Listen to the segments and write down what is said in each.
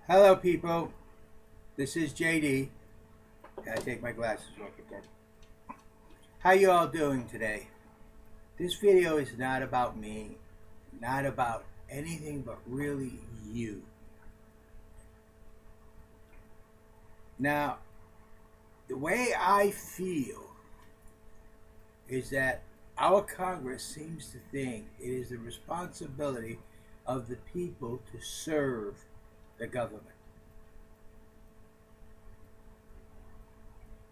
Hello, people. This is JD. Gotta take my glasses off again. How you all doing today? This video is not about me, not about anything but really you. Now, the way I feel is that our Congress seems to think it is the responsibility of the people to serve the government.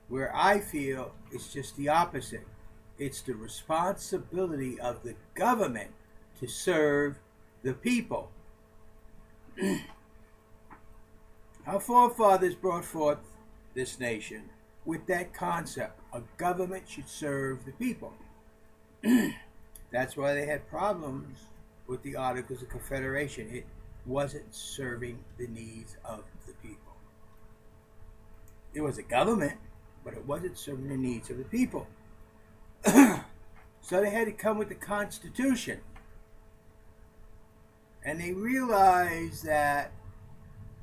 Where I feel it's just the opposite. It's the responsibility of the government to serve the people. Our forefathers brought forth this nation with that concept. A government should serve the people. That's why they had problems with the Articles of Confederation. It wasn't serving the needs of the people. It was a government, but it wasn't serving the needs of the people. So they had to come with the Constitution. And they realized that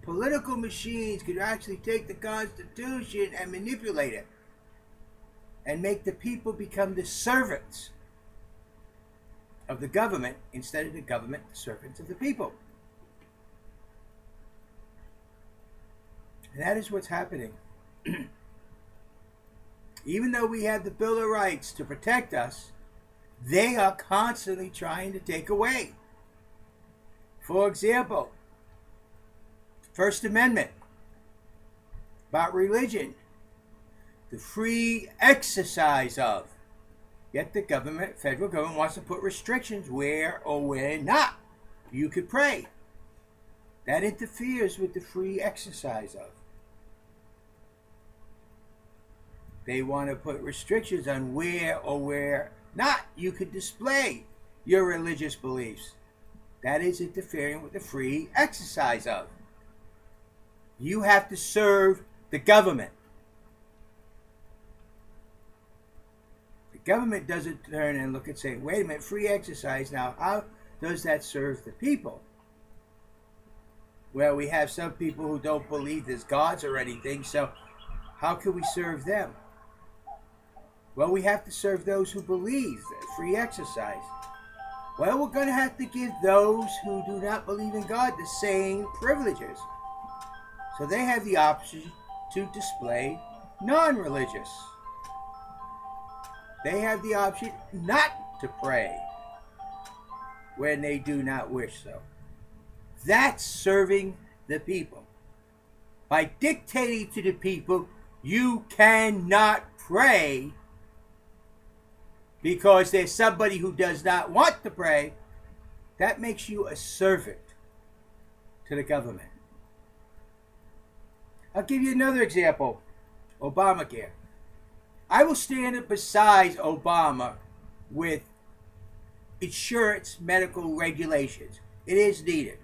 political machines could actually take the Constitution and manipulate it and make the people become the servants of the government instead of the government the servants of the people. And that is what's happening. Even though we have the Bill of Rights to protect us, they are constantly trying to take away. For example, First Amendment about religion, the free exercise of. Yet the government, federal government, wants to put restrictions where or where not you could pray. That interferes with the free exercise of. They want to put restrictions on where or where not you could display your religious beliefs. That is interfering with the free exercise of. You have to serve the government. The government doesn't turn and look and say, wait a minute, free exercise. Now, how does that serve the people? Well, we have some people who don't believe there's gods or anything, so how can we serve them? Well, we have to serve those who believe that free exercise. Well, we're going to have to give those who do not believe in God the same privileges. So they have the option to display non-religious. They have the option not to pray when they do not wish so. That's serving the people. By dictating to the people, you cannot pray because there's somebody who does not want to pray, that makes you a servant to the government. I'll give you another example. Obamacare. I will stand beside Obama with insurance medical regulations. It is needed.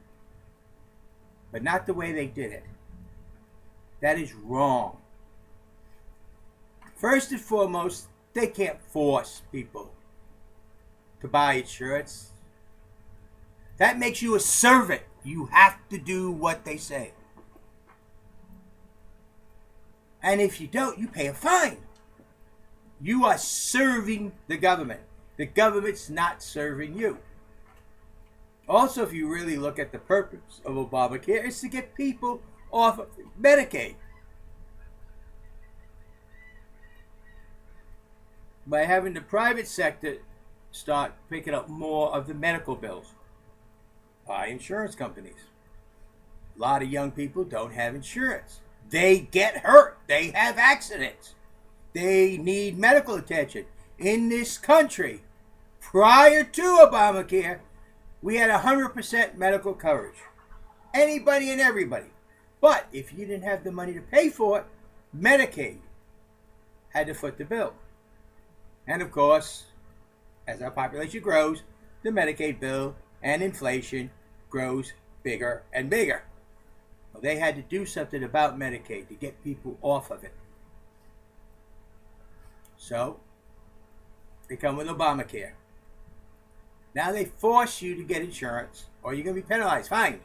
But not the way they did it. That is wrong. First and foremost, they can't force people to buy insurance. That makes you a servant. You have to do what they say. And if you don't, you pay a fine. You are serving the government. The government's not serving you. Also, if you really look at the purpose of Obamacare, it's to get people off of Medicaid. By having the private sector start picking up more of the medical bills by insurance companies. A lot of young people don't have insurance. They get hurt. They have accidents. They need medical attention. In this country, prior to Obamacare, we had 100% medical coverage. Anybody and everybody. But if you didn't have the money to pay for it, Medicaid had to foot the bill. And of course, as our population grows, the Medicaid bill and inflation grows bigger and bigger. Well, they had to do something about Medicaid to get people off of it. So, they come with Obamacare. Now they force you to get insurance or you're going to be penalized, fined.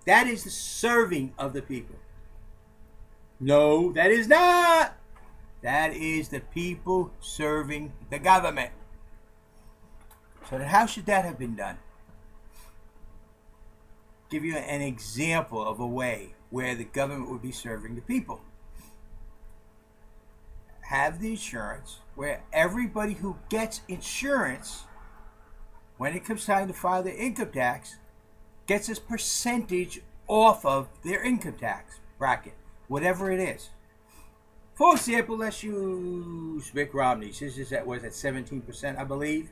That is the serving of the people. No, that is not. That is the people serving the government. So then how should that have been done? Give you an example of a way where the government would be serving the people. Have the insurance where everybody who gets insurance, when it comes time to file their income tax, gets a percentage off of their income tax bracket, whatever it is. For example, let's use Mick Romney's. His is at 17%, I believe.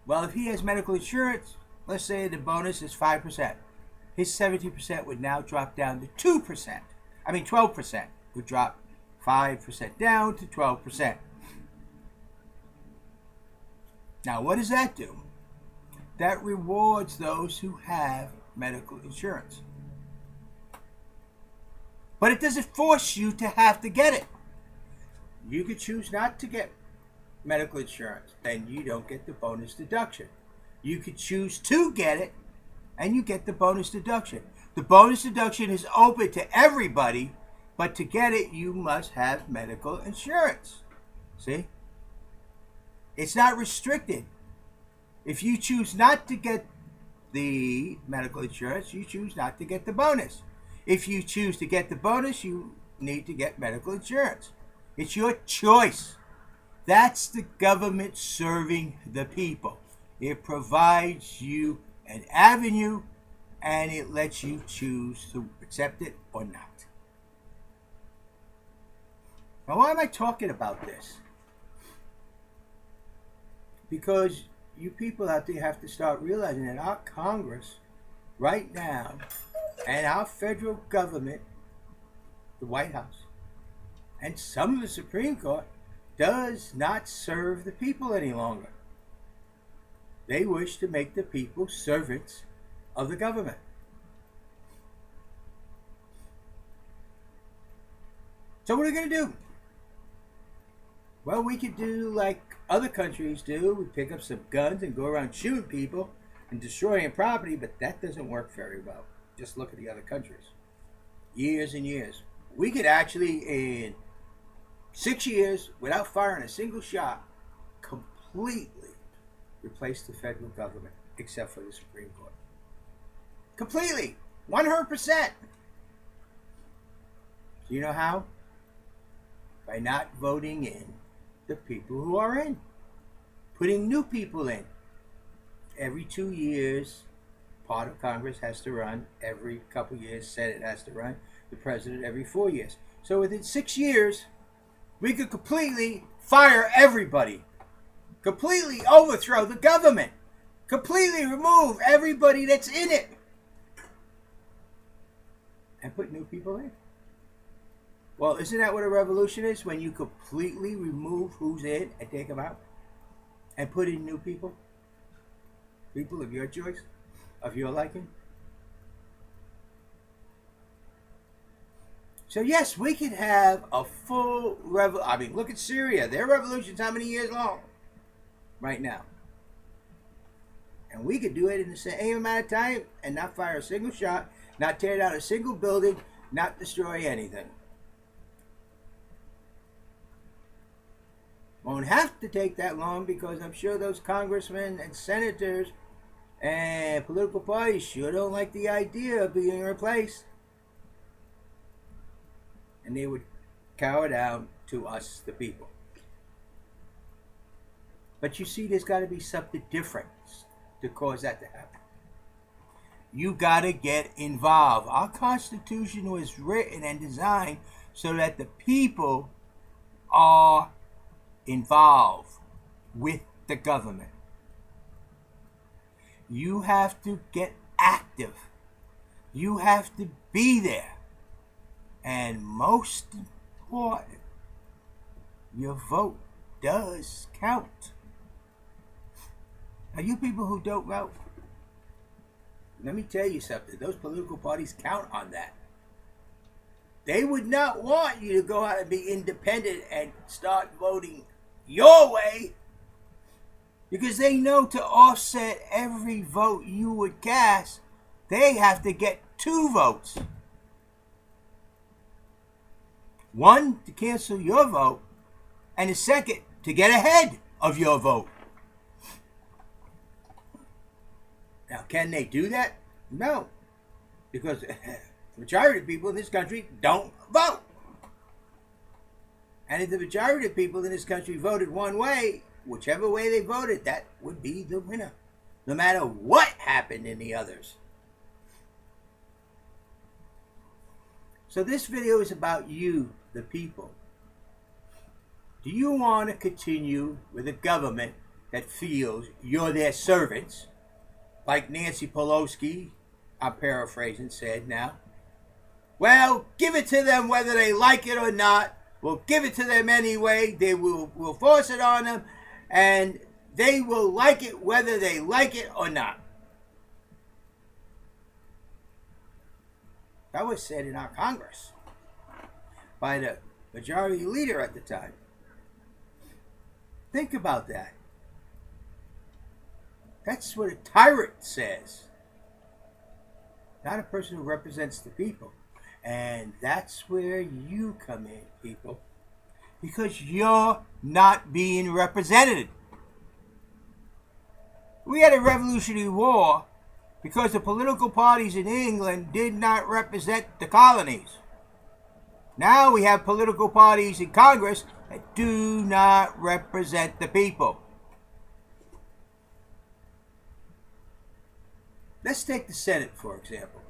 Well, if he has medical insurance, let's say the bonus is 5%. His 17% would now drop down to 2%. 12% would drop 5% down to 12%. Now, what does that do? That rewards those who have medical insurance. But it doesn't force you to have to get it. You could choose not to get medical insurance, then you don't get the bonus deduction. You could choose to get it, and you get the bonus deduction. The bonus deduction is open to everybody, but to get it, you must have medical insurance. See? It's not restricted. If you choose not to get the medical insurance, you choose not to get the bonus. If you choose to get the bonus, you need to get medical insurance. It's your choice. That's the government serving the people. It provides you an avenue, and it lets you choose to accept it or not. Now, why am I talking about this? Because you people out there have to start realizing that our Congress right now and our federal government, the White House, and some of the Supreme Court does not serve the people any longer. They wish to make the people servants of the government. So what are we going to do? Well, we could do like other countries do. We pick up some guns and go around shooting people and destroying property, but that doesn't work very well. Just look at the other countries. Years and years. We could actually, in 6 years, without firing a single shot, completely replace the federal government, except for the Supreme Court. Completely. 100%. Do you know how? By not voting in the people who are in. Putting new people in. Every 2 years, part of Congress has to run. Every couple years, Senate has to run. The president every 4 years. So within 6 years, we could completely fire everybody. Completely overthrow the government. Completely remove everybody that's in it. And put new people in. Well, isn't that what a revolution is? When you completely remove who's in and take them out? And put in new people? People of your choice? Of your liking? So yes, we can have a full revolution. Look at Syria. Their revolution's how many years long? Right now. And we could do it in the same amount of time and not fire a single shot, not tear down a single building, not destroy anything. Won't have to take that long, because I'm sure those congressmen and senators and political parties sure don't like the idea of being replaced. And they would cower down to us, the people. But you see, there's got to be something different to cause that to happen. You got to get involved. Our Constitution was written and designed so that the people are involved with the government. You have to get active. You have to be there. And most important, your vote does count. Now, you people who don't vote, let me tell you something. Those political parties count on that. They would not want you to go out and be independent and start voting your way, because they know to offset every vote you would cast, they have to get two votes. One to cancel your vote, and the second to get ahead of your vote. Now, can they do that? No, because the majority of people in this country don't vote. And if the majority of people in this country voted one way, whichever way they voted, that would be the winner, no matter what happened in the others. So this video is about you, the people. Do you want to continue with a government that feels you're their servants, like Nancy Pelosi, I'm paraphrasing, said now? Well, give it to them whether they like it or not. We'll give it to them anyway. We'll force it on them, and they will like it whether they like it or not. That was said in our Congress by the majority leader at the time. Think about that. That's what a tyrant says. Not a person who represents the people. And that's where you come in, people. Because you're not being represented. We had a Revolutionary War because the political parties in England did not represent the colonies. Now we have political parties in Congress that do not represent the people. Let's take the Senate, for example.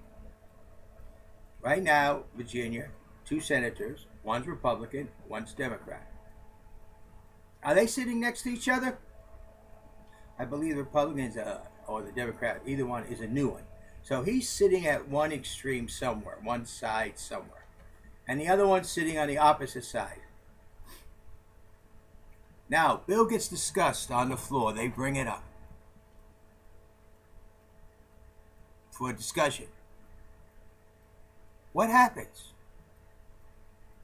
Right now, Virginia, 2 senators, one's Republican, one's Democrat. Are they sitting next to each other? I believe the Republicans or the Democrat, either one is a new one. So he's sitting at one extreme somewhere, one side somewhere. And the other one's sitting on the opposite side. Now, bill gets discussed on the floor. They bring it up for discussion. What happens?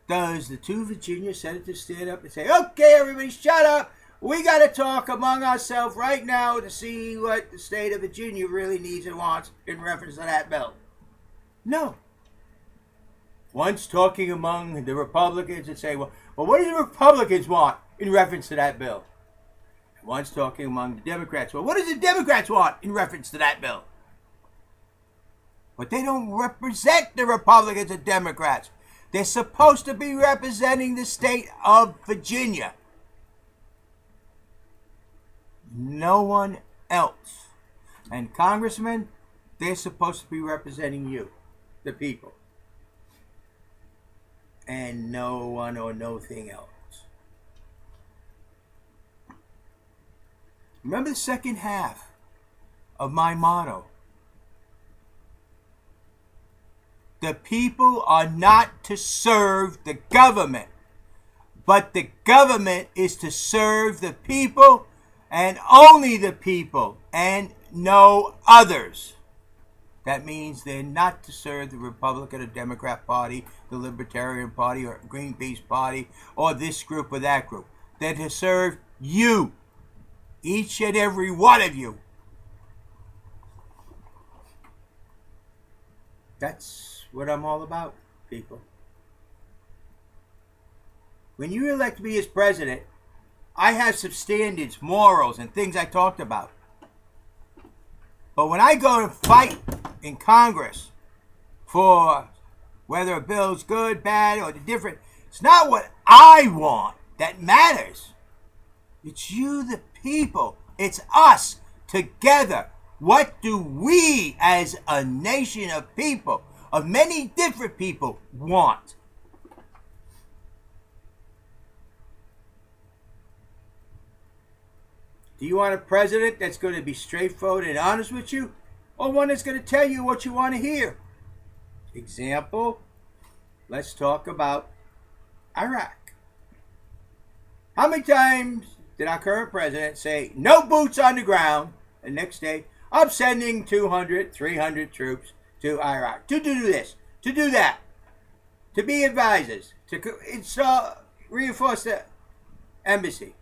Does the 2 Virginia senators stand up and say, okay, everybody shut up. We got to talk among ourselves right now to see what the state of Virginia really needs and wants in reference to that bill? No. One's talking among the Republicans and say, well, what do the Republicans want in reference to that bill? And one's talking among the Democrats. Well, what do the Democrats want in reference to that bill? But they don't represent the Republicans and Democrats. They're supposed to be representing the state of Virginia. No one else. And congressmen, they're supposed to be representing you, the people. And no one or nothing else. Remember the second half of my motto. The people are not to serve the government, but the government is to serve the people and only the people and no others. That means they're not to serve the Republican or Democrat Party, the Libertarian Party or Greenpeace Party, or this group or that group. They're to serve you, each and every one of you. That's what I'm all about, people. When you elect me as president, I have some standards, morals, and things I talked about. But when I go to fight in Congress for whether a bill's good, bad, or different, it's not what I want that matters. It's you, the people. It's us together. What do we as a nation of people, of many different people, want? Do you want a president that's going to be straightforward and honest with you, or one that's going to tell you what you want to hear? Example, let's talk about Iraq. How many times did our current president say, no boots on the ground, and next day, I'm sending 200, 300 troops to Iraq to do this, to do that, to be advisors, to install, reinforce the embassy?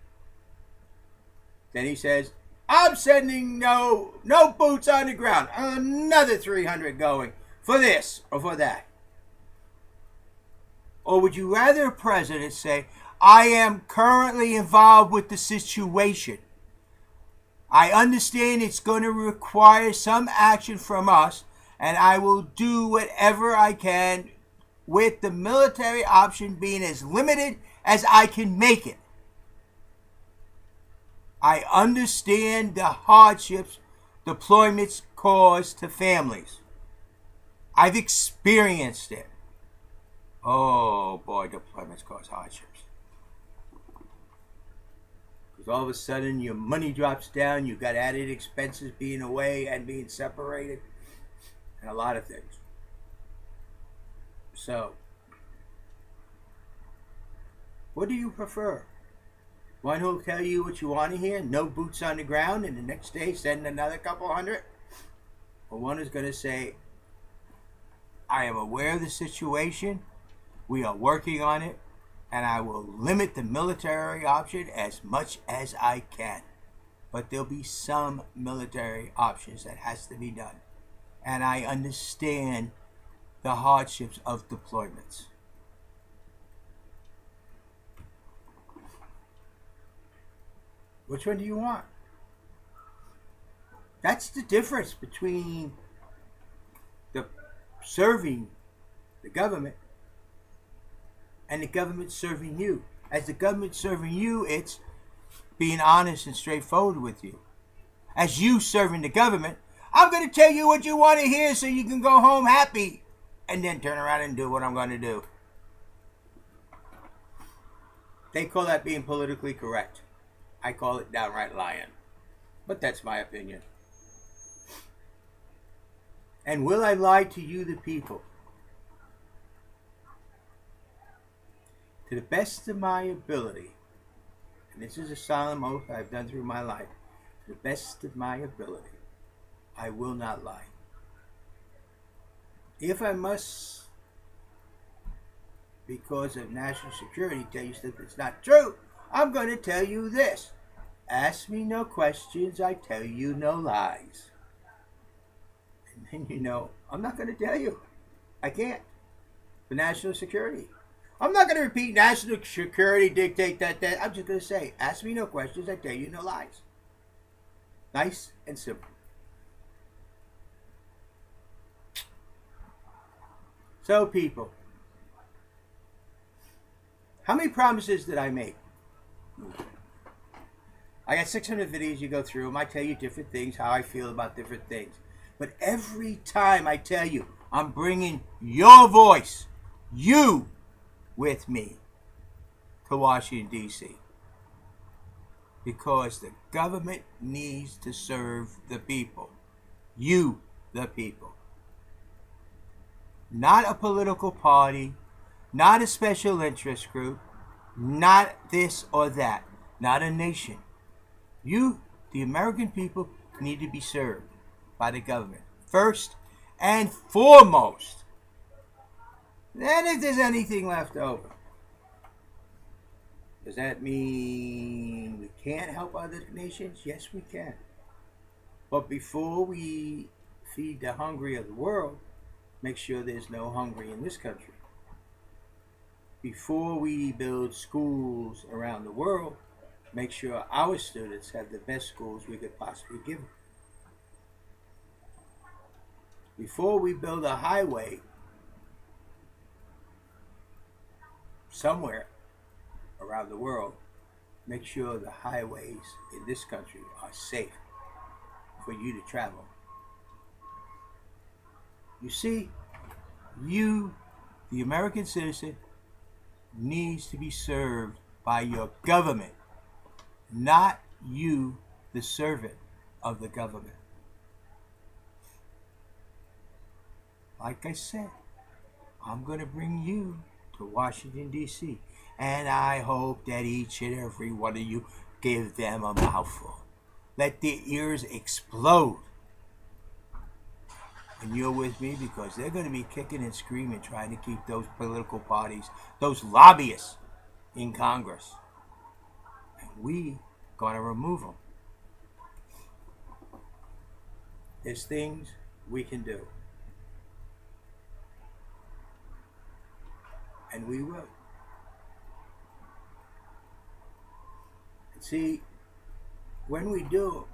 Then he says, I'm sending no boots on the ground. Another 300 going for this or for that? Or would you rather a president say, I am currently involved with the situation. I understand it's going to require some action from us, and I will do whatever I can with the military option being as limited as I can make it. I understand the hardships deployments cause to families. I've experienced it. Oh boy, deployments cause hardships. Because all of a sudden your money drops down, you've got added expenses being away and being separated, and a lot of things. So, what do you prefer? One who'll tell you what you want to hear, no boots on the ground, and the next day send another couple hundred? Or one who's going to say, I am aware of the situation, we are working on it, and I will limit the military option as much as I can. But there'll be some military options that has to be done. And I understand the hardships of deployments. Which one do you want? That's the difference between the serving the government and the government serving you. As the government serving you, it's being honest and straightforward with you. As you serving the government, I'm going to tell you what you want to hear so you can go home happy and then turn around and do what I'm going to do. They call that being politically correct. I call it downright lying. But that's my opinion. And will I lie to you, the people? To the best of my ability, and this is a solemn oath I've done through my life, to the best of my ability, I will not lie. If I must, because of national security, tell you stuff that's not true, I'm going to tell you this. Ask me no questions, I tell you no lies. And then you know, I'm not going to tell you. I can't. For national security. I'm not going to repeat national security dictate that. I'm just going to say, ask me no questions, I tell you no lies. Nice and simple. So people, how many promises did I make? I got 600 videos, you go through them, I tell you different things, how I feel about different things. But every time I tell you, I'm bringing your voice, you, with me to Washington, D.C. Because the government needs to serve the people. You, the people. Not a political party, not a special interest group, not this or that, not a nation. You, the American people, need to be served by the government. First and foremost. Then if there's anything left over. Does that mean we can't help other nations? Yes, we can. But before we feed the hungry of the world, make sure there's no hungry in this country. Before we build schools around the world, make sure our students have the best schools we could possibly give them. Before we build a highway somewhere around the world, make sure the highways in this country are safe for you to travel. You see, you, the American citizen, needs to be served by your government, not you, the servant of the government. Like I said, I'm going to bring you to Washington, D.C., and I hope that each and every one of you give them a mouthful. Let their ears explode when you're with me, because they're going to be kicking and screaming trying to keep those political parties, those lobbyists in Congress. And we going to remove them. There's things we can do. And we will. And see, when we do,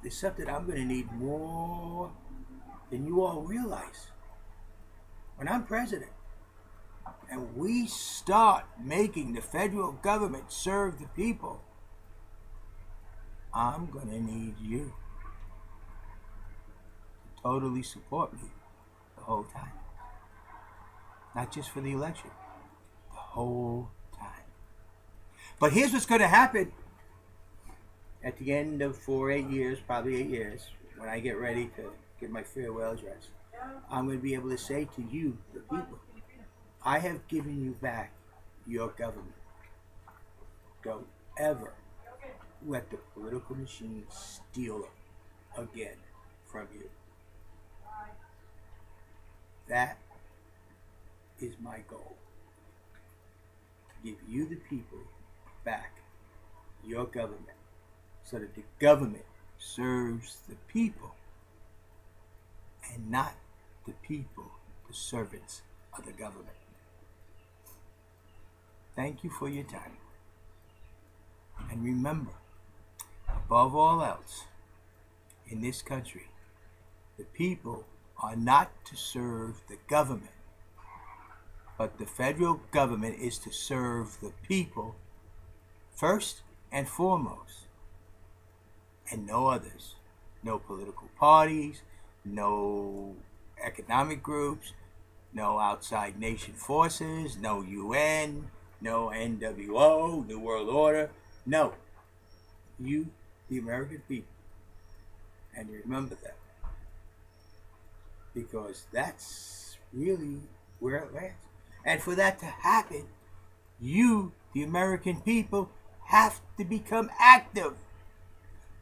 there's something I'm going to need more than you all realize. When I'm president and we start making the federal government serve the people, I'm going to need you to totally support me the whole time. Not just for the election, the whole time. But here's what's going to happen at the end of 8 years, probably 8 years, when I get ready to give my farewell address. I'm going to be able to say to you, the people, I have given you back your government. Don't ever let the political machine steal it again from you. That is my goal. To give you, the people, back your government so that the government serves the people and not the people, the servants of the government. Thank you for your time. And remember, above all else, in this country, the people are not to serve the government, but the federal government is to serve the people first and foremost, and no others. No political parties, no economic groups, no outside nation forces, no UN, no NWO, New World Order. No. You, the American people. And remember that. Because that's really where it lands. And for that to happen, you, the American people, have to become active.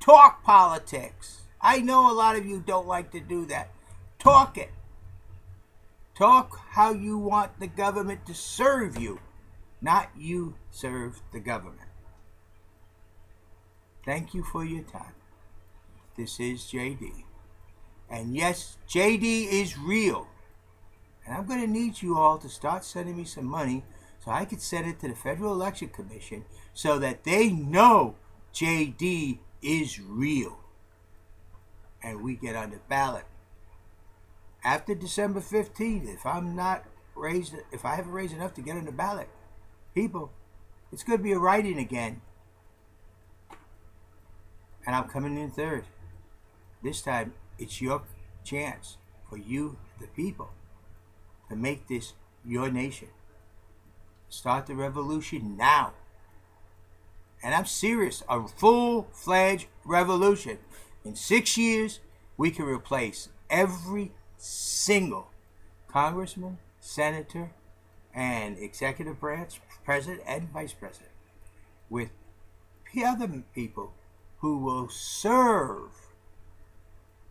Talk politics. I know a lot of you don't like to do that. Talk it. Talk how you want the government to serve you, not you serve the government. Thank you for your time. This is JD. And yes, JD is real. And I'm going to need you all to start sending me some money so I can send it to the Federal Election Commission so that they know JD is real. And we get on the ballot. After December 15th, if I haven't raised enough to get on the ballot, people, it's going to be a write-in again. And I'm coming in third. This time, it's your chance for you, the people, to make this your nation. Start the revolution now. And I'm serious, a full-fledged revolution. In 6 years, we can replace every single congressman, senator, and executive branch, president and vice president, with other people who will serve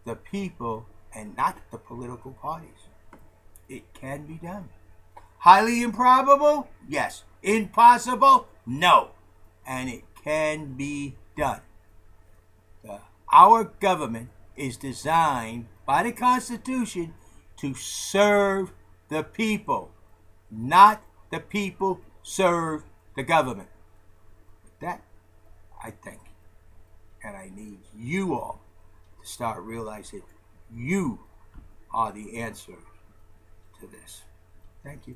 the people and not the political parties. It can be done. Highly improbable? Yes. Impossible? No. And it can be done. Our government is designed by the Constitution to serve the people, not the people serve the government. With that, I thank you. And I need you all to start realizing you are the answer to this. Thank you.